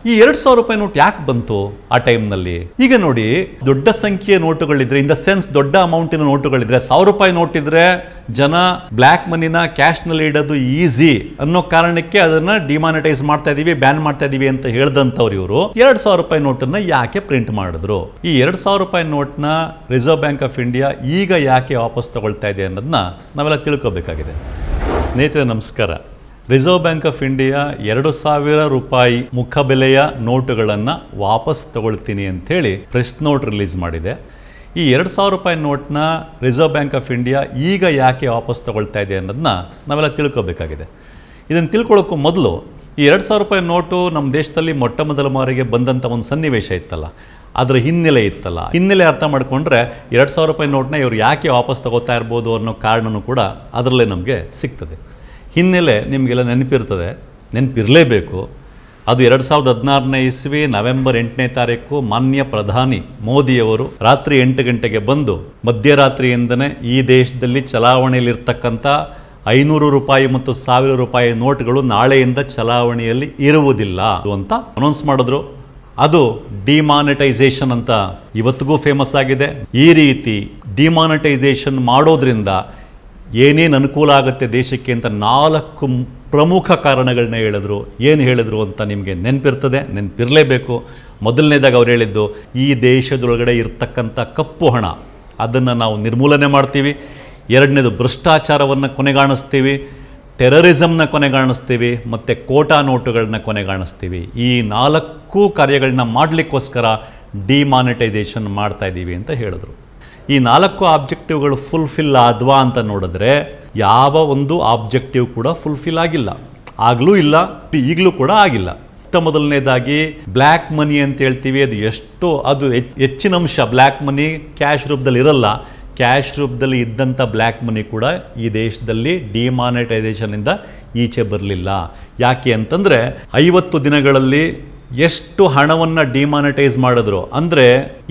ಈ 2000 ರೂಪಾಯಿ ನೋಟ್ ಯಾಕೆ ಬಂತು ಆ ಟೈಮ್ನಲ್ಲಿ? ಈಗ ನೋಡಿ, ದೊಡ್ಡ ಸಂಖ್ಯೆಯ ನೋಟುಗಳಿದ್ರೆ, ಇನ್ ದ ಸೆನ್ಸ್ ದೊಡ್ಡ ಅಮೌಂಟಿನ ನೋಟುಗಳಿದ್ರೆ, 1000 ರೂಪಾಯಿ ನೋಟ್ ಇದ್ರೆ ಜನ ಬ್ಲ್ಯಾಕ್ ಮನಿನ ಕ್ಯಾಶ್ ನಲ್ಲಿ ಇಡೋದು ಈಸಿ ಅನ್ನೋ ಕಾರಣಕ್ಕೆ ಅದನ್ನ ಡಿಮಾನಿಟೈಸ್ ಮಾಡ್ತಾ ಇದೀವಿ, ಬ್ಯಾನ್ ಮಾಡ್ತಾ ಇದೀವಿ ಅಂತ ಹೇಳ್ದಂತವ್ರು ಇವರು 2000 ರೂಪಾಯಿ ನೋಟನ್ನ ಯಾಕೆ ಪ್ರಿಂಟ್ ಮಾಡಿದ್ರು? ಈ 2000 ರೂಪಾಯಿ ನೋಟ್ನ ರಿಸರ್ವ್ ಬ್ಯಾಂಕ್ ಆಫ್ ಇಂಡಿಯಾ ಈಗ ಯಾಕೆ ವಾಪಸ್ ತಗೊಳ್ತಾ ಇದೆ ಅನ್ನೋದನ್ನ ನಾವೆಲ್ಲ ತಿಳ್ಕೋಬೇಕಾಗಿದೆ. ಸ್ನೇಹಿತರೆ ನಮಸ್ಕಾರ. ರಿಸರ್ವ್ ಬ್ಯಾಂಕ್ ಆಫ್ ಇಂಡಿಯಾ 2000 ರೂಪಾಯಿ ಮುಖಬೆಲೆಯ ನೋಟುಗಳನ್ನು ವಾಪಸ್ ತಗೊಳ್ತೀನಿ ಅಂಥೇಳಿ ಪ್ರೆಸ್ ನೋಟ್ ರಿಲೀಸ್ ಮಾಡಿದೆ. ಈ 2000 ರೂಪಾಯಿ ನೋಟ್ನ ರಿಸರ್ವ್ ಬ್ಯಾಂಕ್ ಆಫ್ ಇಂಡಿಯಾ ಈಗ ಯಾಕೆ ವಾಪಸ್ ತಗೊಳ್ತಾ ಇದೆ ಅನ್ನೋದನ್ನ ನಾವೆಲ್ಲ ತಿಳ್ಕೋಬೇಕಾಗಿದೆ. ಇದನ್ನು ತಿಳ್ಕೊಳ್ಳೋಕ್ಕೂ ಮೊದಲು ಈ 2000 ರೂಪಾಯಿ ನೋಟು ನಮ್ಮ ದೇಶದಲ್ಲಿ ಮೊಟ್ಟ ಮೊದಲ ಬಾರಿಗೆ ಬಂದಂಥ ಒಂದು ಸನ್ನಿವೇಶ ಇತ್ತಲ್ಲ, ಅದರ ಹಿನ್ನೆಲೆ ಇತ್ತಲ್ಲ, ಹಿನ್ನೆಲೆ ಅರ್ಥ ಮಾಡಿಕೊಂಡ್ರೆ 2000 ರೂಪಾಯಿ ನೋಟ್ನ ಇವರು ಯಾಕೆ ವಾಪಸ್ ತಗೋತಾ ಇರ್ಬೋದು ಅನ್ನೋ ಕಾರಣನೂ ಕೂಡ ಅದರಲ್ಲೇ ನಮಗೆ ಸಿಗ್ತದೆ. ಹಿನ್ನೆಲೆ ನಿಮಗೆಲ್ಲ ನೆನಪಿರಲೇಬೇಕು. ಅದು 2016ನೇ ಇಸ್ವಿ ನವೆಂಬರ್ 8ನೇ ತಾರೀಕು ಮಾನ್ಯ ಪ್ರಧಾನಿ ಮೋದಿಯವರು ರಾತ್ರಿ 8 ಗಂಟೆಗೆ ಬಂದು ಮಧ್ಯರಾತ್ರಿಯಿಂದನೇ ಈ ದೇಶದಲ್ಲಿ ಚಲಾವಣೆಯಲ್ಲಿರ್ತಕ್ಕಂಥ 500 ರೂಪಾಯಿ ಮತ್ತು 1000 ರೂಪಾಯಿ ನೋಟ್ಗಳು ನಾಳೆಯಿಂದ ಚಲಾವಣೆಯಲ್ಲಿ ಇರುವುದಿಲ್ಲ ಅಂತ ಅನೌನ್ಸ್ ಮಾಡಿದ್ರು. ಅದು ಡಿಮಾನಿಟೈಸೇಷನ್ ಅಂತ ಇವತ್ತಿಗೂ ಫೇಮಸ್ ಆಗಿದೆ. ಈ ರೀತಿ ಡಿಮಾನಿಟೈಸೇಷನ್ ಮಾಡೋದ್ರಿಂದ ಏನೇನು ಅನುಕೂಲ ಆಗುತ್ತೆ ದೇಶಕ್ಕೆ ಅಂತ 4 ಪ್ರಮುಖ ಕಾರಣಗಳನ್ನ ಹೇಳಿದ್ರು. ಏನು ಹೇಳಿದ್ರು ಅಂತ ನಿಮಗೆ ನೆನಪಿರಲೇಬೇಕು. ಮೊದಲನೇದಾಗಿ ಅವ್ರು ಹೇಳಿದ್ದು, ಈ ದೇಶದೊಳಗಡೆ ಇರ್ತಕ್ಕಂಥ ಕಪ್ಪು ಹಣ ಅದನ್ನು ನಾವು ನಿರ್ಮೂಲನೆ ಮಾಡ್ತೀವಿ. ಎರಡನೇದು, ಭ್ರಷ್ಟಾಚಾರವನ್ನು ಕೊನೆಗಾಣಿಸ್ತೀವಿ, ಟೆರರಿಸಮ್ನ ಕೊನೆಗಾಣಿಸ್ತೀವಿ, ಮತ್ತು ಕೋಟಾ ನೋಟುಗಳನ್ನ ಕೊನೆಗಾಣಿಸ್ತೀವಿ. ಈ 4 ಕಾರ್ಯಗಳನ್ನ ಮಾಡಲಿಕ್ಕೋಸ್ಕರ ಡಿಮಾನಿಟೈಸೇಷನ್ ಮಾಡ್ತಾ ಇದ್ದೀವಿ ಅಂತ ಹೇಳಿದ್ರು. ಈ 4 ಆಬ್ಜೆಕ್ಟಿವ್ಗಳು ಫುಲ್ಫಿಲ್ ಆದ್ವಾ ಅಂತ ನೋಡಿದ್ರೆ ಯಾವ ಒಂದು ಆಬ್ಜೆಕ್ಟಿವ್ ಕೂಡ ಫುಲ್ಫಿಲ್ ಆಗಿಲ್ಲ. ಆಗಲೂ ಇಲ್ಲ, ಈಗಲೂ ಕೂಡ ಆಗಿಲ್ಲ. ಮೊದಲನೇದಾಗಿ ಬ್ಲ್ಯಾಕ್ ಮನಿ ಅಂತ ಹೇಳ್ತೀವಿ. ಅದು ಹೆಚ್ಚಿನ ಅಂಶ ಬ್ಲ್ಯಾಕ್ ಮನಿ ಕ್ಯಾಶ್ ರೂಪದಲ್ಲಿ ಇರಲ್ಲ. ಕ್ಯಾಶ್ ರೂಪದಲ್ಲಿ ಇದ್ದಂಥ ಬ್ಲ್ಯಾಕ್ ಮನಿ ಕೂಡ ಈ ದೇಶದಲ್ಲಿ ಡಿಮಾನಿಟೈಸೇಷನಿಂದ ಈಚೆ ಬರಲಿಲ್ಲ. ಯಾಕೆ ಅಂತಂದರೆ 50 ದಿನಗಳಲ್ಲಿ ಎಷ್ಟು ಹಣವನ್ನು ಡಿಮಾನಿಟೈಸ್ ಮಾಡಿದ್ರು ಅಂದರೆ,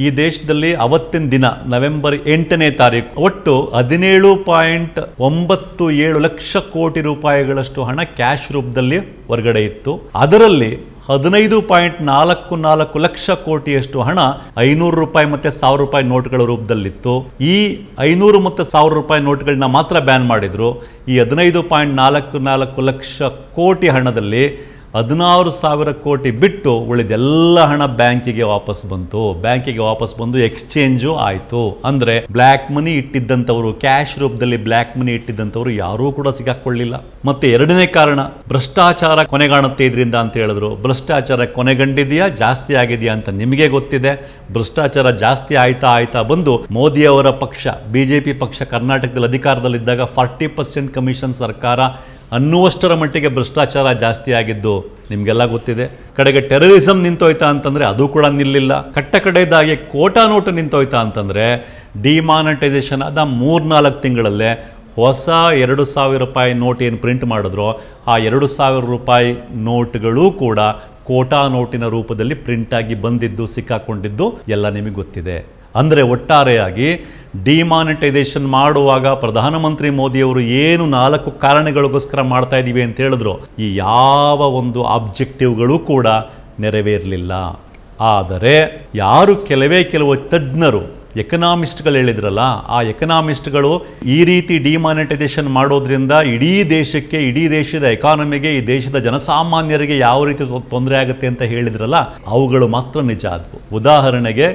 ಈ ದೇಶದಲ್ಲಿ ಅವತ್ತಿನ ದಿನ ನವೆಂಬರ್ 8ನೇ ತಾರೀಕು ಒಟ್ಟು 17.97 ಲಕ್ಷ ಕೋಟಿ ರೂಪಾಯಿಗಳಷ್ಟು ಹಣ ಕ್ಯಾಶ್ ರೂಪದಲ್ಲಿ ಹೊರಗಡೆ ಇತ್ತು. ಅದರಲ್ಲಿ 15.44 ಲಕ್ಷ ಕೋಟಿಯಷ್ಟು ಹಣ 500 ರೂಪಾಯಿ ಮತ್ತು 1000 ರೂಪಾಯಿ ನೋಟ್ಗಳ ರೂಪದಲ್ಲಿತ್ತು. ಈ 500 ಮತ್ತು 1000 ರೂಪಾಯಿ ನೋಟ್ಗಳನ್ನ ಮಾತ್ರ ಬ್ಯಾನ್ ಮಾಡಿದ್ರು. ಈ 15.44 ಲಕ್ಷ ಕೋಟಿ ಹಣದಲ್ಲಿ 16,000 ಕೋಟಿ ಬಿಟ್ಟು ಉಳಿದೆಲ್ಲ ಹಣ ಬ್ಯಾಂಕಿಗೆ ವಾಪಸ್ ಬಂದು ಎಕ್ಸ್ಚೇಂಜು ಆಯಿತು. ಅಂದರೆ ಬ್ಲ್ಯಾಕ್ ಮನಿ ಇಟ್ಟಿದ್ದಂಥವರು, ಕ್ಯಾಶ್ ರೂಪದಲ್ಲಿ ಬ್ಲ್ಯಾಕ್ ಮನಿ ಇಟ್ಟಿದ್ದಂಥವರು ಯಾರೂ ಕೂಡ ಸಿಗಾಕೊಳ್ಳಿಲ್ಲ. ಮತ್ತೆ ಎರಡನೇ ಕಾರಣ, ಭ್ರಷ್ಟಾಚಾರ ಕೊನೆಗಾಣುತ್ತೆ ಇದರಿಂದ ಅಂತ ಹೇಳಿದ್ರು. ಭ್ರಷ್ಟಾಚಾರ ಕೊನೆಗಂಡಿದೆಯಾ, ಜಾಸ್ತಿ ಆಗಿದೆಯಾ ಅಂತ ನಿಮಗೆ ಗೊತ್ತಿದೆ. ಭ್ರಷ್ಟಾಚಾರ ಜಾಸ್ತಿ ಆಯ್ತಾ ಬಂದು ಮೋದಿ ಅವರ ಪಕ್ಷ ಬಿಜೆಪಿ ಪಕ್ಷ ಕರ್ನಾಟಕದಲ್ಲಿ ಅಧಿಕಾರದಲ್ಲಿದ್ದಾಗ 40% ಕಮಿಷನ್ ಸರ್ಕಾರ ಅನ್ನುವಷ್ಟರ ಮಟ್ಟಿಗೆ ಭ್ರಷ್ಟಾಚಾರ ಜಾಸ್ತಿ ಆಗಿದ್ದು ನಿಮಗೆಲ್ಲ ಗೊತ್ತಿದೆ. ಕಡೆಗೆ ಟೆರರಿಸಮ್ ನಿಂತೋಯ್ತಾ ಅಂತಂದರೆ ಅದು ಕೂಡ ನಿಲ್ಲಿಲ್ಲ. ಕಡೆಯದಾಗಿ ಕೋಟಾ ನೋಟು ನಿಂತೋಯ್ತಾ ಅಂತಂದರೆ ಡಿಮಾನಿಟೈಸೇಷನ್ ಆದ 3-4 ತಿಂಗಳಲ್ಲೇ ಹೊಸ 2,000 ರೂಪಾಯಿ ನೋಟ್ ಏನು ಪ್ರಿಂಟ್ ಮಾಡಿದ್ರು ಆ 2,000 ರೂಪಾಯಿ ನೋಟ್ಗಳು ಕೂಡ ಕೋಟಾ ನೋಟಿನ ರೂಪದಲ್ಲಿ ಪ್ರಿಂಟಾಗಿ ಬಂದಿದ್ದು, ಸಿಕ್ಕಾಕೊಂಡಿದ್ದು ಎಲ್ಲ ನಿಮಗೆ ಗೊತ್ತಿದೆ. ಅಂದರೆ ಒಟ್ಟಾರೆಯಾಗಿ ಡಿಮಾನಿಟೈಸೇಷನ್ ಮಾಡುವಾಗ ಪ್ರಧಾನಮಂತ್ರಿ ಮೋದಿಯವರು ಏನು 4 ಕಾರಣಗಳಿಗೋಸ್ಕರ ಮಾಡ್ತಾ ಇದ್ದೀವಿ ಅಂತ ಹೇಳಿದ್ರು, ಈ ಯಾವ ಒಂದು ಆಬ್ಜೆಕ್ಟಿವ್ಗಳು ಕೂಡ ನೆರವೇರಲಿಲ್ಲ. ಆದರೆ ಯಾರು ಕೆಲವು ತಜ್ಞರು, ಎಕನಾಮಿಸ್ಟ್ಗಳು ಹೇಳಿದ್ರಲ್ಲ, ಆ ಎಕನಾಮಿಸ್ಟ್ಗಳು ಈ ರೀತಿ ಡಿಮಾನಿಟೈಸೇಷನ್ ಮಾಡೋದ್ರಿಂದ ಇಡೀ ದೇಶಕ್ಕೆ, ಇಡೀ ದೇಶದ ಎಕಾನಮಿಗೆ, ಈ ದೇಶದ ಜನಸಾಮಾನ್ಯರಿಗೆ ಯಾವ ರೀತಿ ತೊಂದರೆ ಆಗುತ್ತೆ ಅಂತ ಹೇಳಿದ್ರಲ್ಲ, ಅವುಗಳು ಮಾತ್ರ ನಿಜ ಆದವು. ಉದಾಹರಣೆಗೆ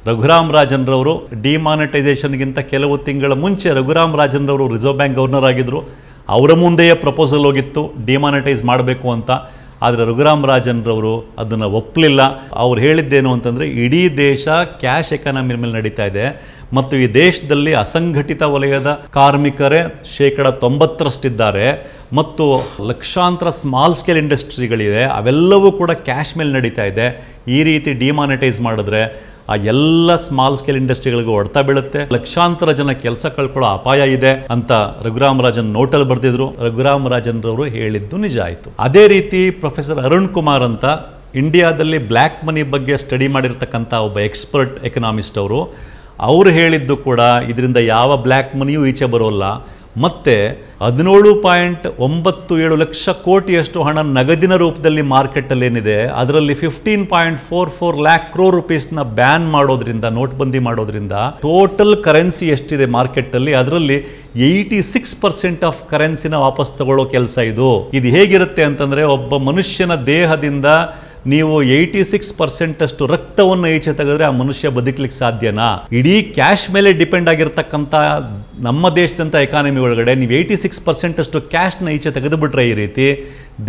ರಘುರಾಮ್ ರಾಜನ್ ರವರು ಡಿಮಾನಿಟೈಸೇಷನ್ಗಿಂತ ಕೆಲವು ತಿಂಗಳ ಮುಂಚೆ ರಘುರಾಮ್ ರಾಜನ್ ರವರು ರಿಸರ್ವ್ ಬ್ಯಾಂಕ್ ಗವರ್ನರ್ ಆಗಿದ್ದರು. ಅವರ ಮುಂದೆಯೇ ಪ್ರಪೋಸಲ್ ಹೋಗಿತ್ತು ಡಿಮಾನಿಟೈಸ್ ಮಾಡಬೇಕು ಅಂತ. ಆದರೆ ರಘುರಾಮ್ ರಾಜನ್ ರವರು ಅದನ್ನು ಒಪ್ಪಲಿಲ್ಲ. ಅವ್ರು ಹೇಳಿದ್ದೇನು ಅಂತಂದರೆ, ಇಡೀ ದೇಶ ಕ್ಯಾಶ್ ಎಕಾನಮಿ ಮೇಲೆ ನಡೀತಾ ಇದೆ ಮತ್ತು ಈ ದೇಶದಲ್ಲಿ ಅಸಂಘಟಿತ ವಲಯದ ಕಾರ್ಮಿಕರೇ 90%ರಷ್ಟಿದ್ದಾರೆ ಮತ್ತು ಲಕ್ಷಾಂತರ ಸ್ಮಾಲ್ ಸ್ಕೇಲ್ ಇಂಡಸ್ಟ್ರಿಗಳಿದೆ, ಅವೆಲ್ಲವೂ ಕೂಡ ಕ್ಯಾಶ್ ಮೇಲೆ ನಡೀತಾ ಇದೆ. ಈ ರೀತಿ ಡಿಮಾನಿಟೈಸ್ ಮಾಡಿದ್ರೆ ಆ ಎಲ್ಲ ಸ್ಮಾಲ್ ಸ್ಕೇಲ್ ಇಂಡಸ್ಟ್ರಿಗಳಿಗೂ ಹೊಡೆತ ಬೀಳುತ್ತೆ, ಲಕ್ಷಾಂತರ ಜನ ಕೆಲಸ ಕಳ್ಕೊಳ್ಳೋ ಅಪಾಯ ಇದೆ ಅಂತ ರಘುರಾಮ್ ರಾಜನ್ ನೋಟಲ್ಲಿ ಬರೆದಿದ್ರು. ರಘುರಾಮ್ ರಾಜನ್ ರವರು ಹೇಳಿದ್ದು ನಿಜ ಆಯಿತು. ಅದೇ ರೀತಿ ಪ್ರೊಫೆಸರ್ ಅರುಣ್ ಕುಮಾರ್ ಅಂತ ಇಂಡಿಯಾದಲ್ಲಿ ಬ್ಲ್ಯಾಕ್ ಮನಿ ಬಗ್ಗೆ ಸ್ಟಡಿ ಮಾಡಿರ್ತಕ್ಕಂಥ ಒಬ್ಬ ಎಕ್ಸ್ಪರ್ಟ್ ಎಕನಾಮಿಸ್ಟ್ ಅವರು ಹೇಳಿದ್ದು ಕೂಡ ಇದರಿಂದ ಯಾವ ಬ್ಲ್ಯಾಕ್ ಮನಿಯೂ ಈಚೆ ಬರೋಲ್ಲ ಮತ್ತೆ 17.97 ಲಕ್ಷ ಕೋಟಿಯಷ್ಟು ಹಣ ನಗದಿನ ರೂಪದಲ್ಲಿ ಮಾರ್ಕೆಟಲ್ಲಿ ಏನಿದೆ, ಅದರಲ್ಲಿ 15.44 ಲ್ಯಾಕ್ ಕ್ರೋರ್ ರುಪೀಸ್ನ ಬ್ಯಾನ್ ಮಾಡೋದ್ರಿಂದ, ನೋಟ್ಬಂದಿ ಮಾಡೋದ್ರಿಂದ ಟೋಟಲ್ ಕರೆನ್ಸಿ ಎಷ್ಟಿದೆ ಮಾರ್ಕೆಟಲ್ಲಿ, ಅದರಲ್ಲಿ 86% ಆಫ್ ಕರೆನ್ಸಿನ ವಾಪಸ್ ತಗೊಳ್ಳೋ ಕೆಲಸ ಇದು ಹೇಗಿರುತ್ತೆ ಅಂತಂದ್ರೆ, ಒಬ್ಬ ಮನುಷ್ಯನ ದೇಹದಿಂದ ನೀವು 86% ಅಷ್ಟು ರಕ್ತವನ್ನು ಈಚೆ ತೆಗೆದ್ರೆ ಆ ಮನುಷ್ಯ ಬದುಕಲಿಕ್ಕೆ ಸಾಧ್ಯನಾ? ಇಡೀ ಕ್ಯಾಶ್ ಮೇಲೆ ಡಿಪೆಂಡ್ ಆಗಿರ್ತಕ್ಕಂಥ ನಮ್ಮ ದೇಶದಂಥ ಎಕಾನಮಿ ಒಳಗಡೆ ನೀವು 86% ಅಷ್ಟು ಕ್ಯಾಶ್ನ ಈಚೆ ತೆಗೆದುಬಿಟ್ರೆ ಈ ರೀತಿ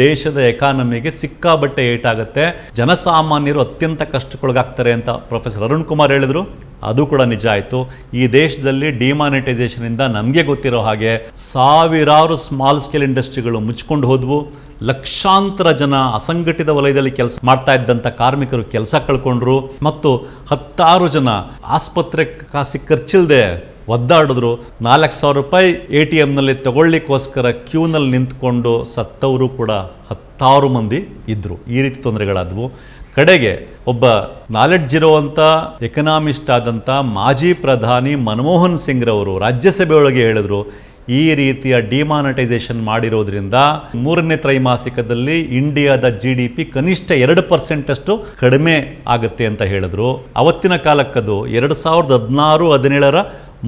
ದೇಶದ ಎಕಾನಮಿಗೆ ಸಿಕ್ಕಾಬಟ್ಟೆ ಏಟಾಗುತ್ತೆ, ಜನಸಾಮಾನ್ಯರು ಅತ್ಯಂತ ಕಷ್ಟಕ್ಕೊಳಗಾಗ್ತಾರೆ ಅಂತ ಪ್ರೊಫೆಸರ್ ಅರುಣ್ ಕುಮಾರ್ ಹೇಳಿದ್ರು. ಅದು ಕೂಡ ನಿಜ ಆಯಿತು. ಈ ದೇಶದಲ್ಲಿ ಡಿಮಾನಿಟೈಸೇಷನ್ ಇಂದ ನಮಗೆ ಗೊತ್ತಿರೋ ಹಾಗೆ ಸಾವಿರಾರು ಸ್ಮಾಲ್ ಸ್ಕೇಲ್ ಇಂಡಸ್ಟ್ರಿಗಳು ಮುಚ್ಕೊಂಡು ಹೋದ್ವು. ಲಕ್ಷಾಂತರ ಜನ ಅಸಂಘಟಿತ ವಲಯದಲ್ಲಿ ಕೆಲಸ ಮಾಡ್ತಾ ಇದ್ದಂಥ ಕಾರ್ಮಿಕರು ಕೆಲಸ ಕಳ್ಕೊಂಡ್ರು. ಮತ್ತು 10 ಜನ ಆಸ್ಪತ್ರೆ ಕಾಸಿ ಖರ್ಚಿಲ್ಲದೆ ಒದ್ದಾಡಿದ್ರು. 4,000 ರೂಪಾಯಿ ATMನಲ್ಲಿ ತಗೊಳ್ಳಿಕ್ಕೋಸ್ಕರ ಕ್ಯೂನಲ್ಲಿ ನಿಂತ್ಕೊಂಡು ಸತ್ತವರು ಕೂಡ 10 ಮಂದಿ ಇದ್ರು. ಈ ರೀತಿ ತೊಂದರೆಗಳಾದವು. ಕಡೆಗೆ ಒಬ್ಬ ನಾಲೆಡ್ಜ್ ಇರುವಂಥ ಎಕನಾಮಿಸ್ಟ್ ಆದಂಥ ಮಾಜಿ ಪ್ರಧಾನಿ ಮನಮೋಹನ್ ಸಿಂಗ್ ರವರು ರಾಜ್ಯಸಭೆಯೊಳಗೆ ಹೇಳಿದ್ರು, ಈ ರೀತಿಯ ಡಿಮಾನಿಟೈಸೇಷನ್ ಮಾಡಿರೋದ್ರಿಂದ 3ನೇ ತ್ರೈಮಾಸಿಕದಲ್ಲಿ ಇಂಡಿಯಾದ GDP ಕನಿಷ್ಠ 2% ಅಷ್ಟು ಕಡಿಮೆ ಆಗುತ್ತೆ ಅಂತ ಹೇಳಿದ್ರು. ಅವತ್ತಿನ ಕಾಲಕ್ಕದು 2016-17ರ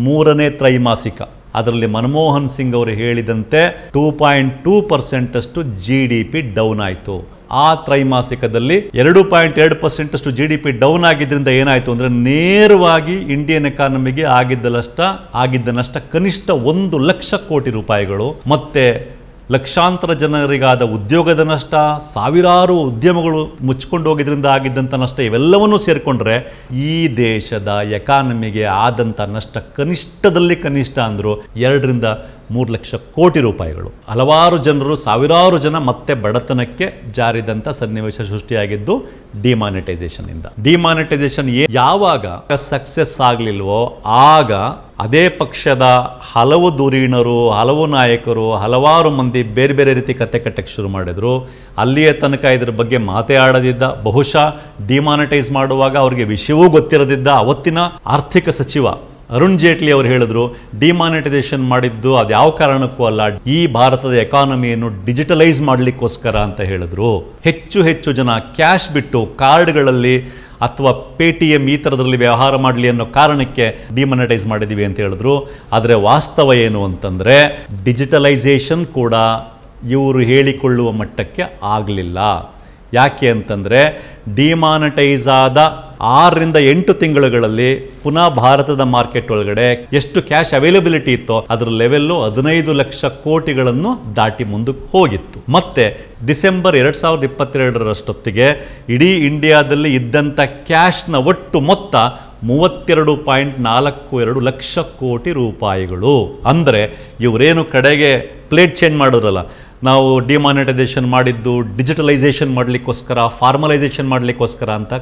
3ನೇ ತ್ರೈಮಾಸಿಕ. ಅದರಲ್ಲಿ ಮನಮೋಹನ್ ಸಿಂಗ್ ಅವರು ಹೇಳಿದಂತೆ 2.2% ಅಷ್ಟು GDP ಡೌನ್ ಆಯಿತು. ಆ ತ್ರೈಮಾಸಿಕದಲ್ಲಿ 2.2% ಅಷ್ಟು GDP ಡೌನ್ ಆಗಿದ್ದರಿಂದ ಏನಾಯಿತು ಅಂದರೆ, ನೇರವಾಗಿ ಇಂಡಿಯನ್ ಎಕಾನಮಿಗೆ ಆಗಿದ್ದ ನಷ್ಟ ಕನಿಷ್ಠ 1 ಲಕ್ಷ ಕೋಟಿ ರೂಪಾಯಿಗಳು. ಮತ್ತೆ ಲಕ್ಷಾಂತರ ಜನರಿಗಾದ ಉದ್ಯೋಗದ ನಷ್ಟ, ಸಾವಿರಾರು ಉದ್ಯಮಗಳು ಮುಚ್ಕೊಂಡು ಹೋಗಿದ್ರಿಂದ ಆಗಿದ್ದಂಥ ನಷ್ಟ, ಇವೆಲ್ಲವನ್ನೂ ಸೇರಿಕೊಂಡ್ರೆ ಈ ದೇಶದ ಎಕಾನಮಿಗೆ ಆದಂಥ ನಷ್ಟ ಕನಿಷ್ಠದಲ್ಲಿ ಕನಿಷ್ಠ ಅಂದರು 2-3 ಲಕ್ಷ ಕೋಟಿ ರೂಪಾಯಿಗಳು. ಹಲವಾರು ಜನರು, ಸಾವಿರಾರು ಜನ ಮತ್ತೆ ಬಡತನಕ್ಕೆ ಜಾರಿದಂಥ ಸನ್ನಿವೇಶ ಸೃಷ್ಟಿಯಾಗಿದ್ದು ಡಿಮಾನಿಟೈಸೇಷನ್ ಇಂದ. ಡಿಮಾನಿಟೈಸೇಷನ್ ಯಾವಾಗ ಸಕ್ಸಸ್ ಆಗಲಿಲ್ವೋ ಆಗ ಅದೇ ಪಕ್ಷದ ಹಲವು ಧುರೀಣರು, ಹಲವು ನಾಯಕರು, ಹಲವಾರು ಮಂದಿ ಬೇರೆ ಬೇರೆ ರೀತಿ ಕತೆ ಕಟ್ಟಕ್ಕೆ ಶುರು ಮಾಡಿದ್ರು. ಅಲ್ಲಿಯ ತನಕ ಇದ್ರ ಬಗ್ಗೆ ಮಾತೇ ಆಡದಿದ್ದ, ಬಹುಶಃ ಡಿಮಾನಿಟೈಸ್ ಮಾಡುವಾಗ ಅವ್ರಿಗೆ ವಿಷಯವೂ ಗೊತ್ತಿರದಿದ್ದ ಅವತ್ತಿನ ಆರ್ಥಿಕ ಸಚಿವ ಅರುಣ್ ಜೇಟ್ಲಿ ಅವರು ಹೇಳಿದ್ರು, ಡಿಮಾನಿಟೈಸೇಷನ್ ಮಾಡಿದ್ದು ಅದು ಯಾವ ಕಾರಣಕ್ಕೂ ಅಲ್ಲ, ಈ ಭಾರತದ ಎಕಾನಮಿಯನ್ನು ಡಿಜಿಟಲೈಸ್ ಮಾಡಲಿಕ್ಕೋಸ್ಕರ ಅಂತ ಹೇಳಿದ್ರು. ಹೆಚ್ಚು ಜನ ಕ್ಯಾಶ್ ಬಿಟ್ಟು ಕಾರ್ಡ್ಗಳಲ್ಲಿ ಅಥವಾ ಪೇಟಿಎಂ ಈ ಥರದ್ರಲ್ಲಿ ವ್ಯವಹಾರ ಮಾಡಲಿ ಅನ್ನೋ ಕಾರಣಕ್ಕೆ ಡಿಮಾನಿಟೈಸ್ ಮಾಡಿದ್ದೀವಿ ಅಂತ ಹೇಳಿದ್ರು. ಆದರೆ ವಾಸ್ತವ ಏನು ಅಂತಂದರೆ, ಡಿಜಿಟಲೈಸೇಷನ್ ಕೂಡ ಇವರು ಹೇಳಿಕೊಳ್ಳುವ ಮಟ್ಟಕ್ಕೆ ಆಗಲಿಲ್ಲ. ಯಾಕೆ ಅಂತಂದರೆ, ಡಿಮಾನಿಟೈಸ್ ಆದ 6-8 ತಿಂಗಳುಗಳಲ್ಲಿ ಪುನಃ ಭಾರತದ ಮಾರ್ಕೆಟ್ ಒಳಗಡೆ ಎಷ್ಟು ಕ್ಯಾಶ್ ಅವೈಲಬಿಲಿಟಿ ಇತ್ತೋ ಅದರ ಲೆವೆಲ್ಲು 15 ಲಕ್ಷ ಕೋಟಿಗಳನ್ನು ದಾಟಿ ಮುಂದಕ್ಕೆ ಹೋಗಿತ್ತು. ಮತ್ತೆ ಡಿಸೆಂಬರ್ 2022ರಷ್ಟೊತ್ತಿಗೆ ಇಡೀ ಇಂಡಿಯಾದಲ್ಲಿ ಇದ್ದಂಥ ಕ್ಯಾಶ್ನ ಒಟ್ಟು ಮೊತ್ತ 32.42 ಲಕ್ಷ ಕೋಟಿ ರೂಪಾಯಿಗಳು. ಅಂದರೆ ಇವರೇನು ಕಡೆಗೆ ಪ್ಲೇಟ್ ಚೇಂಜ್ ಮಾಡೋರಲ್ಲ, ನಾವು ಡಿಮಾನಿಟೈಸೇಷನ್ ಮಾಡಿದ್ದು ಡಿಜಿಟಲೈಸೇಷನ್ ಮಾಡಲಿಕ್ಕೋಸ್ಕರ, ಫಾರ್ಮಲೈಸೇಷನ್ ಮಾಡಲಿಕ್ಕೋಸ್ಕರ ಅಂತ,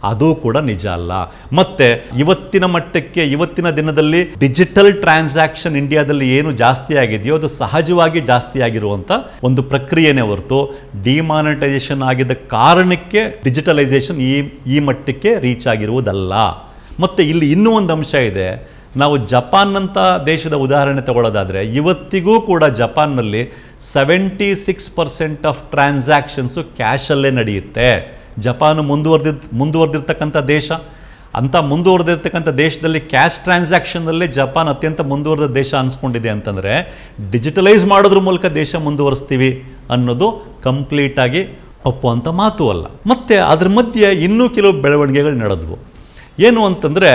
ಅದು ಕೂಡ ನಿಜ ಅಲ್ಲ. ಮತ್ತೆ ಇವತ್ತಿನ ಮಟ್ಟಕ್ಕೆ, ಇವತ್ತಿನ ದಿನದಲ್ಲಿ ಡಿಜಿಟಲ್ ಟ್ರಾನ್ಸಾಕ್ಷನ್ ಇಂಡಿಯಾದಲ್ಲಿ ಏನು ಜಾಸ್ತಿ ಆಗಿದೆಯೋ ಅದು ಸಹಜವಾಗಿ ಜಾಸ್ತಿ ಆಗಿರುವಂಥ ಒಂದು ಪ್ರಕ್ರಿಯೆನೇ ಹೊರತು ಡಿಮಾನಿಟೈಸೇಷನ್ ಆಗಿದ್ದ ಕಾರಣಕ್ಕೆ ಡಿಜಿಟಲೈಸೇಷನ್ ಈ ಮಟ್ಟಕ್ಕೆ ರೀಚ್ ಆಗಿರುವುದಲ್ಲ. ಮತ್ತು ಇಲ್ಲಿ ಇನ್ನೂ ಒಂದು ಅಂಶ ಇದೆ. ನಾವು ಜಪಾನ್ನಂಥ ದೇಶದ ಉದಾಹರಣೆ ತಗೊಳ್ಳೋದಾದರೆ, ಇವತ್ತಿಗೂ ಕೂಡ ಜಪಾನ್ನಲ್ಲಿ 76% ಆಫ್ ಟ್ರಾನ್ಸಾಕ್ಷನ್ಸು ಕ್ಯಾಶಲ್ಲೇ ನಡೆಯುತ್ತೆ. ಜಪಾನು ಮುಂದುವರೆದಿರ್ತಕ್ಕಂಥ ದೇಶ. ಅಂಥ ಮುಂದುವರೆದಿರ್ತಕ್ಕಂಥ ದೇಶದಲ್ಲಿ ಕ್ಯಾಶ್ ಟ್ರಾನ್ಸಾಕ್ಷನ್ನಲ್ಲೇ ಜಪಾನ್ ಅತ್ಯಂತ ಮುಂದುವರೆದ ದೇಶ ಅನಿಸ್ಕೊಂಡಿದೆ ಅಂತಂದರೆ, ಡಿಜಿಟಲೈಸ್ ಮಾಡೋದ್ರ ಮೂಲಕ ದೇಶ ಮುಂದುವರಿಸ್ತೀವಿ ಅನ್ನೋದು ಕಂಪ್ಲೀಟಾಗಿ ಒಪ್ಪುವಂಥ ಮಾತು ಅಲ್ಲ. ಮತ್ತು ಅದ್ರ ಮಧ್ಯೆ ಇನ್ನೂ ಕೆಲವು ಬೆಳವಣಿಗೆಗಳು ನಡೆದವು. ಏನು ಅಂತಂದರೆ,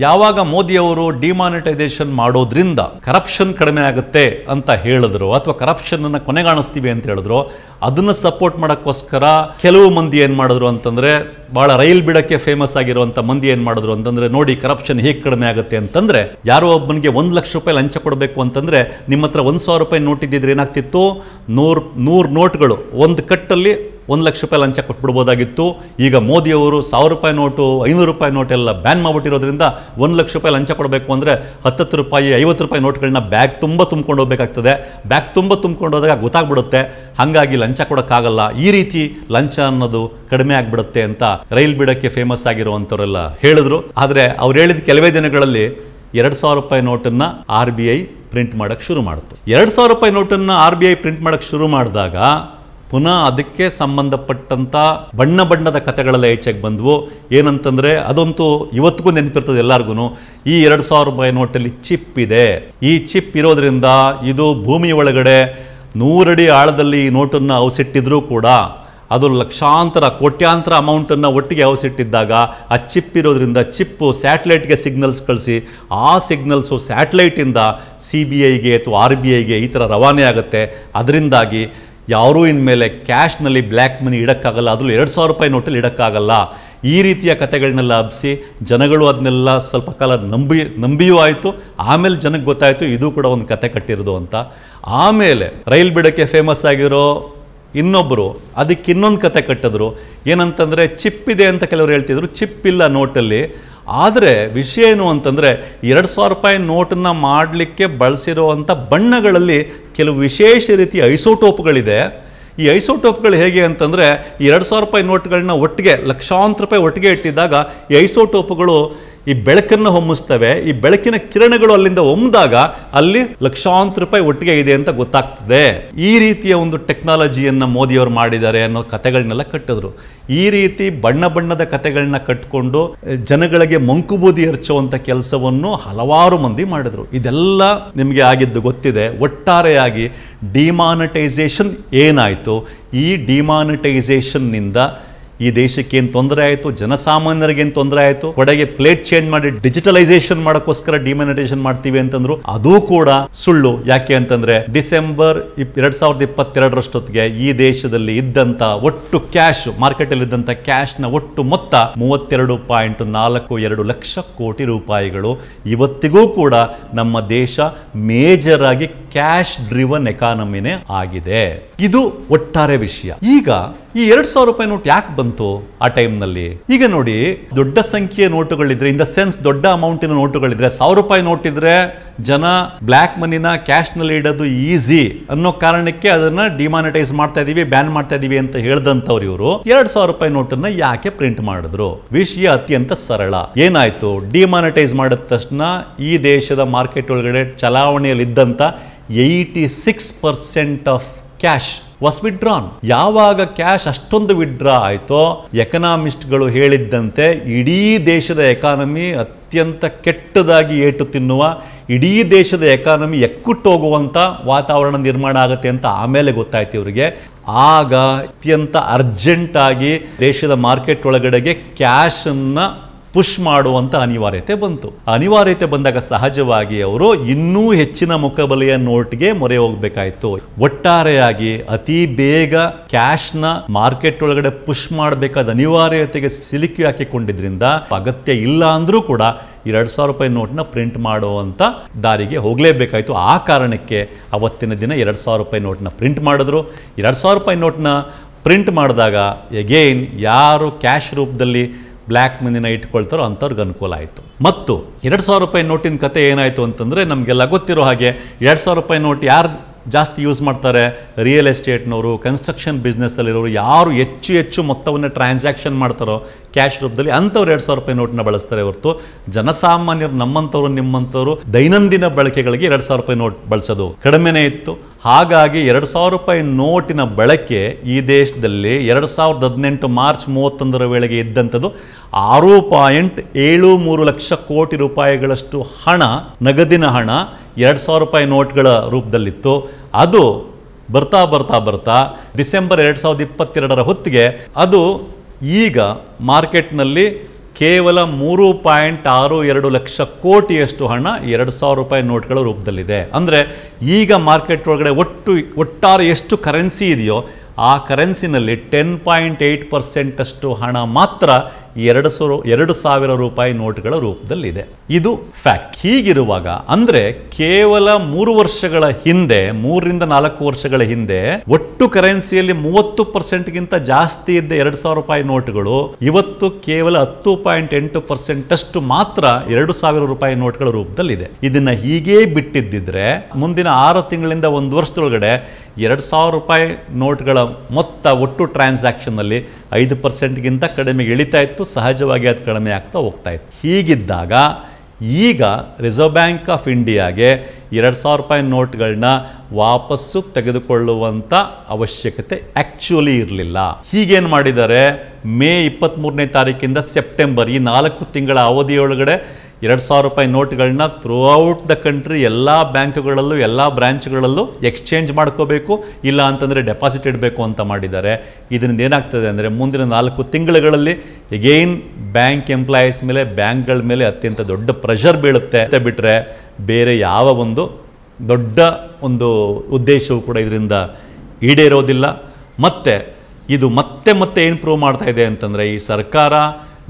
ಯಾವಾಗ ಮೋದಿಯವರು ಡಿಮಾನಿಟೈಸೇಷನ್ ಮಾಡೋದ್ರಿಂದ ಕರಪ್ಷನ್ ಕಡಿಮೆ ಆಗುತ್ತೆ ಅಂತ ಹೇಳಿದ್ರು, ಅಥವಾ ಕರಪ್ಷನನ್ನು ಕೊನೆಗಾಣಿಸ್ತೀವಿ ಅಂತ ಹೇಳಿದ್ರು, ಅದನ್ನು ಸಪೋರ್ಟ್ ಮಾಡೋಕ್ಕೋಸ್ಕರ ಕೆಲವು ಮಂದಿ ಏನು ಮಾಡಿದ್ರು ಅಂತಂದರೆ, ಭಾಳ ರೈಲ್ ಬಿಡಕ್ಕೆ ಫೇಮಸ್ ಆಗಿರುವಂಥ ಮಂದಿ ಏನು ಮಾಡಿದ್ರು ಅಂತಂದರೆ, ನೋಡಿ ಕರಪ್ಷನ್ ಹೇಗೆ ಕಡಿಮೆ ಆಗುತ್ತೆ ಅಂತಂದರೆ, ಯಾರೋ ಒಬ್ಬನಿಗೆ 1 ಲಕ್ಷ ರೂಪಾಯಿ ಲಂಚ ಕೊಡಬೇಕು ಅಂತಂದರೆ ನಿಮ್ಮ ಹತ್ರ 1,000 ರೂಪಾಯಿ ನೋಟ್ ಇದ್ದಿದ್ರೆ ಏನಾಗ್ತಿತ್ತು, 100 ನೋಟ್ಗಳು ಒಂದು ಕಟ್ಟಲ್ಲಿ 1 ಲಕ್ಷ ರೂಪಾಯಿ ಲಂಚ ಕೊಟ್ಬಿಡ್ಬೋದಾಗಿತ್ತು. ಈಗ ಮೋದಿಯವರು 1,000 ರೂಪಾಯಿ ನೋಟು, 500 ರೂಪಾಯಿ ನೋಟ್ ಎಲ್ಲ ಬ್ಯಾನ್ ಮಾಡಿಬಿಟ್ಟಿರೋದ್ರಿಂದ 1 ಲಕ್ಷ ರೂಪಾಯಿ ಲಂಚ ಕೊಡಬೇಕು ಅಂದರೆ 10 ರೂಪಾಯಿ 50 ರೂಪಾಯಿ ನೋಟ್ಗಳನ್ನ ಬ್ಯಾಗ್ ತುಂಬ ತುಂಬ್ಕೊಂಡು ಹೋಗ್ಬೇಕಾಗ್ತದೆ. ಬ್ಯಾಗ್ ತುಂಬ ತುಂಬ್ಕೊಂಡು ಹೋದಾಗ ಗೊತ್ತಾಗ್ಬಿಡುತ್ತೆ, ಹಾಗಾಗಿ ಲಂಚ ಕೊಡೋಕ್ಕಾಗಲ್ಲ. ಈ ರೀತಿ ಲಂಚ ಅನ್ನೋದು ಕಡಿಮೆ ಆಗಿಬಿಡುತ್ತೆ ಅಂತ ರೈಲ್ ಬಿಡಕ್ಕೆ ಫೇಮಸ್ ಆಗಿರುವಂಥವರೆಲ್ಲ ಹೇಳಿದ್ರು. ಆದರೆ ಅವ್ರು ಹೇಳಿದ ಕೆಲವೇ ದಿನಗಳಲ್ಲಿ 2,000 ರೂಪಾಯಿ ನೋಟನ್ನು RBI ಪ್ರಿಂಟ್ ಮಾಡಕ್ಕೆ ಶುರು ಮಾಡಿತು. 2,000 ರೂಪಾಯಿ ನೋಟನ್ನು RBI ಪ್ರಿಂಟ್ ಮಾಡಕ್ಕೆ ಶುರು ಮಾಡಿದಾಗ ಪುನಃ ಅದಕ್ಕೆ ಸಂಬಂಧಪಟ್ಟಂಥ ಬಣ್ಣದ ಕಥೆಗಳೆಲ್ಲ ಈಚೆಗೆ ಬಂದವು. ಏನಂತಂದರೆ ಅದಂತೂ ಇವತ್ತಿಗೂ ನೆನಪಿರ್ತದೆ ಎಲ್ಲರಿಗೂ. ಈ 2,000 ರೂಪಾಯಿ ನೋಟಲ್ಲಿ ಚಿಪ್ ಇದೆ. ಈ ಚಿಪ್ ಇರೋದ್ರಿಂದ ಇದು ಭೂಮಿ ಒಳಗಡೆ 100 ಅಡಿ ಆಳದಲ್ಲಿ ಈ ನೋಟನ್ನು ಅವಸಿಟ್ಟಿದ್ರೂ ಕೂಡ ಅದು ಲಕ್ಷಾಂತರ ಕೋಟ್ಯಾಂತರ ಅಮೌಂಟನ್ನು ಒಟ್ಟಿಗೆ ಅವಸಿಟ್ಟಿದ್ದಾಗ ಆ ಚಿಪ್ ಇರೋದ್ರಿಂದ ಚಿಪ್ಪು ಸ್ಯಾಟಲೈಟ್ಗೆ ಸಿಗ್ನಲ್ಸ್ ಕಳಿಸಿ ಆ ಸಿಗ್ನಲ್ಸು ಸ್ಯಾಟಲೈಟಿಂದ CBIಗೆ ಅಥವಾ RBIಗೆ ಈ ಥರ ರವಾನೆ ಆಗುತ್ತೆ. ಅದರಿಂದಾಗಿ ಯಾರೂ ಇನ್ಮೇಲೆ ಕ್ಯಾಶ್ನಲ್ಲಿ ಬ್ಲ್ಯಾಕ್ ಮನಿ ಇಡೋಕ್ಕಾಗಲ್ಲ, ಅದರಲ್ಲೂ 2,000 ರೂಪಾಯಿ ನೋಟಲ್ಲಿ ಇಡೋಕ್ಕಾಗಲ್ಲ. ಈ ರೀತಿಯ ಕಥೆಗಳನ್ನೆಲ್ಲ ಹಬ್ಬಿಸಿ ಜನಗಳು ಅದನ್ನೆಲ್ಲ ಸ್ವಲ್ಪ ಕಾಲ ನಂಬಿಯೂ ಆಯಿತು. ಆಮೇಲೆ ಜನಕ್ಕೆ ಗೊತ್ತಾಯಿತು ಇದು ಕೂಡ ಒಂದು ಕತೆ ಕಟ್ಟಿರೋದು ಅಂತ. ಆಮೇಲೆ ರೈಲ್ ಬಿಡಕ್ಕೆ ಫೇಮಸ್ ಆಗಿರೋ ಇನ್ನೊಬ್ಬರು ಅದಕ್ಕೆ ಇನ್ನೊಂದು ಕತೆ ಕಟ್ಟಿದ್ರು. ಏನಂತಂದರೆ ಚಿಪ್ ಇದೆ ಅಂತ ಕೆಲವರು ಹೇಳ್ತಿದ್ರು, ಚಿಪ್ ಇಲ್ಲ ನೋಟಲ್ಲಿ. ಆದರೆ ವಿಷಯ ಏನು ಅಂತಂದರೆ 2,000 ರೂಪಾಯಿ ನೋಟನ್ನು ಮಾಡಲಿಕ್ಕೆ ಬಳಸಿರುವಂಥ ಬಣ್ಣಗಳಲ್ಲಿ ಕೆಲವು ವಿಶೇಷ ರೀತಿಯ ಐಸೋಟೋಪ್ಗಳಿದೆ. ಈ ಐಸೋಟೋಪ್ಗಳು ಹೇಗೆ ಅಂತಂದರೆ ಈ 2,000 ರೂಪಾಯಿ ನೋಟ್ಗಳನ್ನ ಒಟ್ಟಿಗೆ ಲಕ್ಷಾಂತರ ರೂಪಾಯಿ ಒಟ್ಟಿಗೆ ಇಟ್ಟಿದ್ದಾಗ ಈ ಐಸೋಟೋಪ್ಗಳು ಈ ಬೆಳಕನ್ನು ಹೊಮ್ಮಿಸ್ತವೆ. ಈ ಬೆಳಕಿನ ಕಿರಣಗಳು ಅಲ್ಲಿಂದ ಒಮ್ಮಿದಾಗ ಅಲ್ಲಿ ಲಕ್ಷಾಂತರ ರೂಪಾಯಿ ಒಟ್ಟಿಗೆ ಇದೆ ಅಂತ ಗೊತ್ತಾಗ್ತದೆ. ಈ ರೀತಿಯ ಒಂದು ಟೆಕ್ನಾಲಜಿಯನ್ನು ಮೋದಿಯವರು ಮಾಡಿದ್ದಾರೆ ಅನ್ನೋ ಕಥೆಗಳನ್ನೆಲ್ಲ ಕಟ್ಟಿದ್ರು. ಈ ರೀತಿ ಬಣ್ಣದ ಕಥೆಗಳನ್ನ ಕಟ್ಟಿಕೊಂಡು ಜನಗಳಿಗೆ ಮಂಕುಬೂದಿ ಹರ್ಚುವಂಥ ಕೆಲಸವನ್ನು ಹಲವಾರು ಮಂದಿ ಮಾಡಿದ್ರು. ಇದೆಲ್ಲ ನಿಮಗೆ ಆಗಿದ್ದು ಗೊತ್ತಿದೆ. ಒಟ್ಟಾರೆಯಾಗಿ ಡಿಮಾನಿಟೈಸೇಷನ್ ಏನಾಯಿತು, ಈ ಡಿಮಾನಿಟೈಸೇಷನ್ನಿಂದ ಈ ದೇಶಕ್ಕೆ ಏನು ತೊಂದರೆ ಆಯಿತು, ಜನಸಾಮಾನ್ಯರಿಗೆ ಏನು ತೊಂದರೆ ಆಯಿತು. ಕೊಡೆಗೆ ಪ್ಲೇಟ್ ಚೇಂಜ್ ಮಾಡಿ ಡಿಜಿಟಲೈಸೇಷನ್ ಮಾಡೋಕ್ಕೋಸ್ಕರ ಡಿಮಾನಿಟೈಸೇಷನ್ ಮಾಡ್ತೀವಿ ಅಂತಂದ್ರು, ಅದು ಕೂಡ ಸುಳ್ಳು. ಯಾಕೆ ಅಂತಂದ್ರೆ ಡಿಸೆಂಬರ್ 2022 ಈ ದೇಶದಲ್ಲಿ ಇದ್ದಂತ ಒಟ್ಟು ಕ್ಯಾಶ್, ಮಾರ್ಕೆಟ್ ಅಲ್ಲಿ ಇದ್ದಂತ ಕ್ಯಾಶ್ ನ ಒಟ್ಟು ಮೊತ್ತ 32.42 ಲಕ್ಷ ಕೋಟಿ ರೂಪಾಯಿಗಳು. ಇವತ್ತಿಗೂ ಕೂಡ ನಮ್ಮ ದೇಶ ಮೇಜರ್ ಆಗಿ ಕ್ಯಾಶ್ ಡ್ರಿವನ್ ಎಕಾನಮಿನೇ ಆಗಿದೆ. ಇದು ಒಟ್ಟಾರೆ ವಿಷಯ. ಈಗ ಈ 2,000 ರೂಪಾಯಿ ನೋಟ್ ಯಾಕೆ ಬಂತು ಆ ಟೈಮ್ನಲ್ಲಿ? ಈಗ ನೋಡಿ, ದೊಡ್ಡ ಸಂಖ್ಯೆಯ ನೋಟುಗಳಿದ್ರೆ, ಇನ್ ದ ಸೆನ್ಸ್ ದೊಡ್ಡ ಅಮೌಂಟಿನ ನೋಟುಗಳಿದ್ರೆ, 1,000 ರೂಪಾಯಿ ನೋಟ್ ಇದ್ರೆ ಜನ ಬ್ಲ್ಯಾಕ್ ಮನಿನ ಕ್ಯಾಶ್ ನಲ್ಲಿ ಇಡೋದು ಈಸಿ ಅನ್ನೋ ಕಾರಣಕ್ಕೆ ಅದನ್ನ ಡಿಮಾನಿಟೈಸ್ ಮಾಡ್ತಾ ಇದೀವಿ, ಬ್ಯಾನ್ ಮಾಡ್ತಾ ಇದೀವಿ ಅಂತ ಹೇಳ್ದಂತವ್ರು ಇವರು 2,000 ರೂಪಾಯಿ ನೋಟನ್ನ ಯಾಕೆ ಪ್ರಿಂಟ್ ಮಾಡಿದ್ರು? ವಿಷಯ ಅತ್ಯಂತ ಸರಳ. ಏನಾಯ್ತು, ಡಿಮಾನಿಟೈಸ್ ಮಾಡಿದ ತಕ್ಷಣ ಈ ದೇಶದ ಮಾರ್ಕೆಟ್ ಒಳಗಡೆ ಚಲಾವಣೆಯಲ್ಲಿ ಇದ್ದಂತ 86% ಆಫ್ ಕ್ಯಾಶ್ ವಾಸ್ ವಿಡ್ರಾನ್. ಯಾವಾಗ ಕ್ಯಾಶ್ ಅಷ್ಟೊಂದು ವಿಡ್ರಾ ಆಯ್ತೋ, ಎಕನಾಮಿಸ್ಟ್ಗಳು ಹೇಳಿದ್ದಂತೆ ಇಡೀ ದೇಶದ ಎಕಾನಮಿ ಅತ್ಯಂತ ಕೆಟ್ಟದಾಗಿ ಏಟು ತಿನ್ನುವ, ಇಡೀ ದೇಶದ ಎಕಾನಮಿ ಎಕ್ಕುಟ್ಟೋಗುವಂಥ ವಾತಾವರಣ ನಿರ್ಮಾಣ ಆಗುತ್ತೆ ಅಂತ ಆಮೇಲೆ ಗೊತ್ತಾಯ್ತು ಇವರಿಗೆ. ಆಗ ಅತ್ಯಂತ ಅರ್ಜೆಂಟ್ ಆಗಿ ದೇಶದ ಮಾರ್ಕೆಟ್ ಒಳಗಡೆಗೆ ಕ್ಯಾಶನ್ನು ಪುಷ್ ಮಾಡುವಂಥ ಅನಿವಾರ್ಯತೆ ಬಂತು. ಅನಿವಾರ್ಯತೆ ಬಂದಾಗ ಸಹಜವಾಗಿ ಅವರು ಇನ್ನೂ ಹೆಚ್ಚಿನ ಮುಖಬಲೆಯ ನೋಟ್ಗೆ ಮೊರೆ ಹೋಗ್ಬೇಕಾಯ್ತು. ಒಟ್ಟಾರೆಯಾಗಿ ಅತಿ ಬೇಗ ಕ್ಯಾಶ್ನ ಮಾರ್ಕೆಟ್ ಒಳಗಡೆ ಪುಷ್ ಮಾಡಬೇಕಾದ ಅನಿವಾರ್ಯತೆಗೆ ಸಿಲುಕಿ ಹಾಕಿಕೊಂಡಿದ್ರಿಂದ ಅಗತ್ಯ ಇಲ್ಲ ಅಂದ್ರೂ ಕೂಡ 2,000 ರೂಪಾಯಿ ನೋಟ್ನ ಪ್ರಿಂಟ್ ಮಾಡುವಂಥ ದಾರಿಗೆ ಹೋಗಲೇಬೇಕಾಯಿತು. ಆ ಕಾರಣಕ್ಕೆ ಅವತ್ತಿನ ದಿನ 2,000 ರೂಪಾಯಿ ನೋಟ್ನ ಪ್ರಿಂಟ್ ಮಾಡಿದ್ರು. 2,000 ರೂಪಾಯಿ ನೋಟ್ನ ಪ್ರಿಂಟ್ ಮಾಡಿದಾಗ ಎಗೇನ್ ಯಾರು ಕ್ಯಾಶ್ ರೂಪದಲ್ಲಿ ಬ್ಲ್ಯಾಕ್ ಮನಿನ ಇಟ್ಕೊಳ್ತಾರೋ ಅಂಥವ್ರಿಗೆ ಅನುಕೂಲ ಆಯಿತು. ಮತ್ತು 2,000 ರೂಪಾಯಿ ನೋಟಿನ ಕತೆ ಏನಾಯಿತು ಅಂತಂದರೆ, ನಮಗೆಲ್ಲ ಗೊತ್ತಿರೋ ಹಾಗೆ 2,000 ರೂಪಾಯಿ ನೋಟ್ ಯಾರು ಜಾಸ್ತಿ ಯೂಸ್ ಮಾಡ್ತಾರೆ? ರಿಯಲ್ ಎಸ್ಟೇಟ್ನವರು, ಕನ್ಸ್ಟ್ರಕ್ಷನ್ ಬಿಸ್ನೆಸ್ಸಲ್ಲಿರೋರು, ಯಾರು ಹೆಚ್ಚು ಮೊತ್ತವನ್ನು ಟ್ರಾನ್ಸಾಕ್ಷನ್ ಮಾಡ್ತಾರೋ ಕ್ಯಾಶ್ ರೂಪದಲ್ಲಿ ಅಂಥವ್ರು 2,000 ರೂಪಾಯಿ ನೋಟ್ನ ಬಳಸ್ತಾರೆ ಹೊರತು ಜನಸಾಮಾನ್ಯರು ನಮ್ಮಂಥವ್ರು ನಿಮ್ಮಂಥವ್ರು ದೈನಂದಿನ ಬಳಕೆಗಳಿಗೆ 2,000 ರೂಪಾಯಿ ನೋಟ್ ಬಳಸೋದು ಕಡಿಮೆನೇ ಇತ್ತು. ಹಾಗಾಗಿ 2,000 ರೂಪಾಯಿ ನೋಟಿನ ಬಳಕೆ ಈ ದೇಶದಲ್ಲಿ 2018 ಮಾರ್ಚ್ 31 ವೇಳೆಗೆ ಇದ್ದಂಥದ್ದು 6.73 ಲಕ್ಷ ಕೋಟಿ ರೂಪಾಯಿಗಳಷ್ಟು ಹಣ, ನಗದಿನ ಹಣ 2,000 ರೂಪಾಯಿ ನೋಟ್ಗಳ ರೂಪದಲ್ಲಿತ್ತು. ಅದು ಬರ್ತಾ ಡಿಸೆಂಬರ್ 2022 ಹೊತ್ತಿಗೆ ಅದು ಈಗ ಮಾರ್ಕೆಟ್ನಲ್ಲಿ ಕೇವಲ 3.62 ಲಕ್ಷ ಕೋಟಿಯಷ್ಟು ಹಣ 2,000 ರೂಪಾಯಿ ನೋಟ್ಗಳ ರೂಪದಲ್ಲಿದೆ. ಅಂದರೆ ಈಗ ಮಾರ್ಕೆಟ್ ಒಳಗಡೆ ಒಟ್ಟಾರೆ ಎಷ್ಟು ಕರೆನ್ಸಿ ಇದೆಯೋ ಆ ಕರೆನ್ಸಿನಲ್ಲಿ 10.8% ಅಷ್ಟು ಹಣ ಮಾತ್ರ 2,000 ರೂಪಾಯಿ ನೋಟ್ಗಳ ರೂಪದಲ್ಲಿದೆ. ಇದು ಫ್ಯಾಕ್ಟ್. ಹೀಗಿರುವಾಗ ಅಂದರೆ ಕೇವಲ 3 ವರ್ಷಗಳ ಹಿಂದೆ, 3ರಿಂದ 4 ವರ್ಷಗಳ ಹಿಂದೆ ಒಟ್ಟು ಕರೆನ್ಸಿಯಲ್ಲಿ 30%ಗಿಂತ ಜಾಸ್ತಿ ಇದ್ದ 2,000 ರೂಪಾಯಿ ನೋಟ್ಗಳು ಇವತ್ತು ಕೇವಲ 10.8% ಅಷ್ಟು ಮಾತ್ರ 2,000 ರೂಪಾಯಿ ನೋಟ್ಗಳ ರೂಪದಲ್ಲಿದೆ. ಇದನ್ನ ಹೀಗೇ ಬಿಟ್ಟಿದ್ದಿದ್ರೆ ಮುಂದಿನ 6 ತಿಂಗಳಿಂದ 1 ವರ್ಷದೊಳಗಡೆ 2,000 ರೂಪಾಯಿ ನೋಟ್ಗಳ ಮೊತ್ತ ಒಟ್ಟು ಟ್ರಾನ್ಸಾಕ್ಷನ್ನಲ್ಲಿ 5%ಗಿಂತ ಕಡಿಮೆ ಇಳಿತಾ ಇತ್ತು. ಸಹಜವಾಗಿ ಅದು ಕಡಿಮೆ ಆಗ್ತಾ ಹೋಗ್ತಾ ಇತ್ತು. ಹೀಗಿದ್ದಾಗ ಈಗ ರಿಸರ್ವ್ ಬ್ಯಾಂಕ್ ಆಫ್ ಇಂಡಿಯಾಗೆ 2,000 ರೂಪಾಯಿ ನೋಟ್ಗಳನ್ನ ವಾಪಸ್ಸು ತೆಗೆದುಕೊಳ್ಳುವಂಥ ಅವಶ್ಯಕತೆ ಆ್ಯಕ್ಚುಲಿ ಇರಲಿಲ್ಲ. ಹೀಗೇನು ಮಾಡಿದ್ದಾರೆ, ಮೇ 23ನೇ ತಾರೀಕಿಂದ ಸೆಪ್ಟೆಂಬರ್ ಈ 4 ತಿಂಗಳ ಅವಧಿಯೊಳಗಡೆ 2,000 ರೂಪಾಯಿ ನೋಟ್ಗಳನ್ನ ಥ್ರೂಔಟ್ ದ ಕಂಟ್ರಿ ಎಲ್ಲ ಬ್ಯಾಂಕ್ಗಳಲ್ಲೂ ಎಲ್ಲ ಬ್ರಾಂಚ್ಗಳಲ್ಲೂ ಎಕ್ಸ್ಚೇಂಜ್ ಮಾಡ್ಕೋಬೇಕು, ಇಲ್ಲ ಅಂತಂದರೆ ಡೆಪಾಸಿಟ್ ಇಡಬೇಕು ಅಂತ ಮಾಡಿದ್ದಾರೆ. ಇದರಿಂದ ಏನಾಗ್ತದೆ ಅಂದರೆ ಮುಂದಿನ 4 ತಿಂಗಳುಗಳಲ್ಲಿ ಎಗೈನ್ ಬ್ಯಾಂಕ್ ಎಂಪ್ಲಾಯೀಸ್ ಮೇಲೆ ಬ್ಯಾಂಕ್ಗಳ ಮೇಲೆ ಅತ್ಯಂತ ದೊಡ್ಡ ಪ್ರೆಷರ್ ಬೀಳುತ್ತೆ. ಬಿಟ್ಟರೆ ಬೇರೆ ಯಾವ ಒಂದು ದೊಡ್ಡ ಒಂದು ಉದ್ದೇಶವೂ ಕೂಡ ಇದರಿಂದ ಈಡೇರೋದಿಲ್ಲ. ಮತ್ತು ಇದು ಮತ್ತೆ ಏನು ಪ್ರೂವ್ ಮಾಡ್ತಾ ಇದೆ ಅಂತಂದರೆ, ಈ ಸರ್ಕಾರ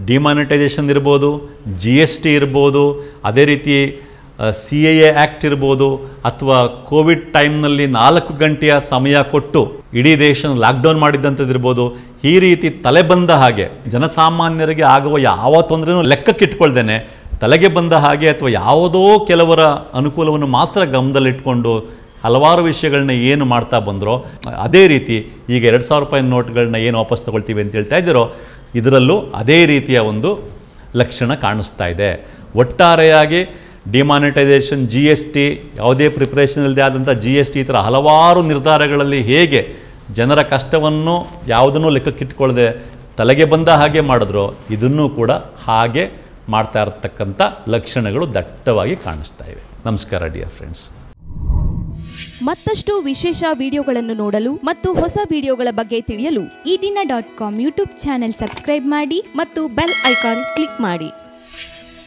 ಡಿಮಾನಿಟೈಸೇಷನ್ ಇರ್ಬೋದು, GST ಇರ್ಬೋದು, ಅದೇ ರೀತಿ CAA ಆ್ಯಕ್ಟ್ ಇರ್ಬೋದು, ಅಥವಾ ಕೋವಿಡ್ ಟೈಮ್ನಲ್ಲಿ 4 ಗಂಟೆಯ ಸಮಯ ಕೊಟ್ಟು ಇಡೀ ದೇಶ ಲಾಕ್ಡೌನ್ ಮಾಡಿದ್ದಂಥದ್ದಿರ್ಬೋದು, ಈ ರೀತಿ ತಲೆ ಬಂದ ಹಾಗೆ ಜನಸಾಮಾನ್ಯರಿಗೆ ಆಗುವ ಯಾವ ತೊಂದರೆನೂ ಲೆಕ್ಕಕ್ಕಿಟ್ಕೊಳ್ದೇನೆ ತಲೆಗೆ ಬಂದ ಹಾಗೆ ಅಥವಾ ಯಾವುದೋ ಕೆಲವರ ಅನುಕೂಲವನ್ನು ಮಾತ್ರ ಗಮನದಲ್ಲಿಟ್ಕೊಂಡು ಹಲವಾರು ವಿಷಯಗಳನ್ನ ಏನು ಮಾಡ್ತಾ ಬಂದರೋ, ಅದೇ ರೀತಿ ಈಗ 2,000 ರೂಪಾಯಿ ನೋಟ್ಗಳನ್ನ ಏನು ವಾಪಸ್ ತಗೊಳ್ತೀವಿ ಅಂತ ಹೇಳ್ತಾ ಇದ್ದೀರೋ, ಇದರಲ್ಲೂ ಅದೇ ರೀತಿಯ ಒಂದು ಲಕ್ಷಣ ಕಾಣಿಸ್ತಾ ಇದೆ. ಒಟ್ಟಾರೆಯಾಗಿ ಡಿಮಾನಿಟೈಸೇಷನ್, GST, ಯಾವುದೇ ಪ್ರಿಪ್ರೇಷನ್ ಇಲ್ಲದೆ ಆದಂಥ GST, ಈ ಥರ ಹಲವಾರು ನಿರ್ಧಾರಗಳಲ್ಲಿ ಹೇಗೆ ಜನರ ಕಷ್ಟವನ್ನು ಯಾವುದನ್ನು ಲೆಕ್ಕಕ್ಕಿಟ್ಕೊಳ್ಳದೆ ತಲೆಗೆ ಬಂದ ಹಾಗೆ ಮಾಡಿದ್ರೋ, ಇದನ್ನೂ ಕೂಡ ಹಾಗೆ ಮಾಡ್ತಾ ಇರತಕ್ಕಂಥ ಲಕ್ಷಣಗಳು ದಟ್ಟವಾಗಿ ಕಾಣಿಸ್ತಾ ಇವೆ. ನಮಸ್ಕಾರ ಡಿಯರ್ ಫ್ರೆಂಡ್ಸ್. ಮತ್ತಷ್ಟು ವಿಶೇಷ ವಿಡಿಯೋಗಳನ್ನು ನೋಡಲು ಮತ್ತು ಹೊಸ ವಿಡಿಯೋಗಳ ಬಗ್ಗೆ ತಿಳಿಯಲು eDina.com ಯೂಟ್ಯೂಬ್ ಚಾನೆಲ್ ಸಬ್ಸ್ಕ್ರೈಬ್ ಮಾಡಿ ಮತ್ತು ಬೆಲ್ ಐಕಾನ್ ಕ್ಲಿಕ್ ಮಾಡಿ.